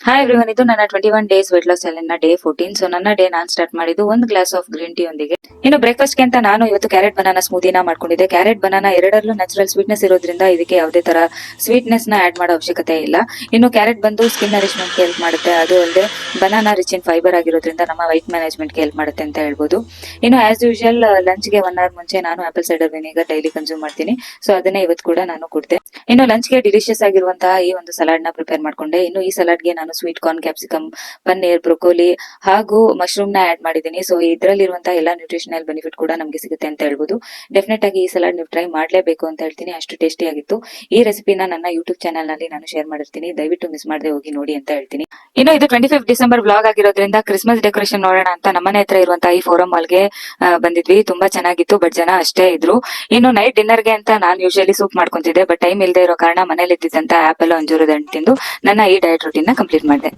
Hi everyone, ಇದು ನನ್ನ 21 days weight loss challenge ನ ಡೇ 14. ಸೊ ನನ್ನ ಡೇ ನಾನು ಸ್ಟಾರ್ಟ್ ಮಾಡಿದ್ದು ಒಂದು ಗ್ಲಾಸ್ ಆಫ್ ಗ್ರೀನ್ ಟೀ ಒಂದಿಗೆ. ಇನ್ನು ಬ್ರೇಕ್ಫಾಸ್ಟ್ ಗೆ ಅಂತ ನಾನು ಇವತ್ತು ಕ್ಯಾರೆಟ್ ಬನಾನಾ ಸ್ಮೂದಿನ ಮಾಡ್ಕೊಂಡಿದ್ದೆ. ಕ್ಯಾರೆಟ್ ಬನಾನಾ ಎರಡರಲ್ಲೂ ನ್ಯಾಚುರಲ್ ಸ್ವೀಟ್ನೆಸ್ ಇರೋದ್ರಿಂದ ಇದಕ್ಕೆ ಯಾವುದೇ ತರ ಸ್ವೀಟ್ನೆಸ್ ನ ಆಡ್ ಮಾಡೋ ಅವಶ್ಯಕತೆ ಇಲ್ಲ. ಇನ್ನು ಕ್ಯಾರೆಟ್ ಬಂದು ಸ್ಕಿನ್ ನರಿಶ್ಮೆಂಟ್ ಗೆ ಹೆಲ್ಪ್ ಮಾಡುತ್ತೆ. ಅದು ಅಲ್ಲದೆ ಬನಾನಾ ರಿಚ್ ಇನ್ ಫೈಬರ್ ಆಗಿರೋದ್ರಿಂದ ನಮ್ಮ ವೈಟ್ ಮ್ಯಾನೇಜ್ಮೆಂಟ್ ಗೆ ಹೆಲ್ಪ್ ಮಾಡುತ್ತೆ ಅಂತ ಹೇಳ್ಬೋದು. ಇನ್ನು ಆಸ್ ಯೂಶುವಲ್ ಲಂಚ್ ಗೆ 1 ಅವರ್ ಮುಂಚೆ ನಾನು apple cider vinegar daily consume ಮಾಡ್ತೀನಿ. ಸೊ ಅದನ್ನೇ ಇವತ್ತು ಕೂಡ ನಾನು ಕುಡ್ದೆ. ಇನ್ನು ಲಂಚ್ ಗೆ ಡಿಲಿಷಿಯಸ್ ಆಗಿರುವಂತಹ ಈ ಒಂದು ಸಲಾಡ್ ನ ಪ್ರಿಪೇರ್ ಮಾಡ್ಕೊಂಡೆ. ಇನ್ನು ಈ ಸಲಾಡ್ ಗೆ ನಾನು sweet corn, capsicum, paneer, broccoli ಹಾಗೂ ಮಶ್ರೂಮ್ ನ ಆಡ್ ಮಾಡಿದ್ದೀನಿ. ಸೊ ಇದರಲ್ಲಿರುವಂತಹ ಎಲ್ಲಾ ನ್ಯೂಟ್ರಿಷನಲ್ ಬೆನಿಫಿಟ್ ಕೂಡ ನಮಗೆ ಸಿಗುತ್ತೆ ಅಂತ ಹೇಳ್ಬೋದು. ಡೆಫಿನೆಟ್ ಆಗಿ ಈ ಸಲಾಡ್ ನೀವು ಟ್ರೈ ಮಾಡಲೇಬೇಕು ಅಂತ ಹೇಳ್ತೀನಿ. ಅಷ್ಟು ಟೇಸ್ಟಿ ಆಗಿತ್ತು. ಈ ರೆಸಿಪಿನ ನನ್ನ ಯೂಟ್ಯೂಬ್ ಚಾನಲ್ ನಲ್ಲಿ ನಾನು ಶೇರ್ ಮಾಡಿರ್ತೀನಿ. ದಯವಿಟ್ಟು ಮಿಸ್ ಮಾಡದೆ ಹೋಗಿ ನೋಡಿ ಅಂತ ಹೇಳ್ತೀನಿ. ಇನ್ನು ಇದು 25 ಡಿಸೆಂಬರ್ ವ್ಲಾಗ್ ಆಗಿರೋದ್ರಿಂದ ಕ್ರಿಸ್ಮಸ್ ಡೆಕೋರೇಷನ್ ನೋಡೋಣ ಅಂತ ನಮ್ಮನೆ ಹತ್ರ ಇರುವಂತಹ ಈ ಫೋರಂ ಮಾಲ್ ಗೆ ಬಂದಿದ್ವಿ. ತುಂಬಾ ಚೆನ್ನಾಗಿತ್ತು, ಬಟ್ ಜನ ಅಷ್ಟೇ ಇದ್ರು. ಇನ್ನು ನೈಟ್ ಡಿನ್ನರ್ ಗೆ ಅಂತ ನಾನು ಯೂಶಲಿ ಸೂಪ್ ಮಾಡ್ಕೊಂತಿದ್ದೆ, ಬಟ್ ಟೈಮ್ ಇಲ್ಲದೆ ಇರೋ ಕಾರಣ ಮನೇಲಿ ಇದ್ದಿದ್ದಂತ ಆಪಲ್, ಅಂಜೂರದ ಹಣ್ಣು ತಿಂದು ನನ್ನ ಈ ಡಯಟ್ ರೂಟೀನ್ ನ ಕಂಪ್ಲೀಟ್ ಮಾಡಿದೆ.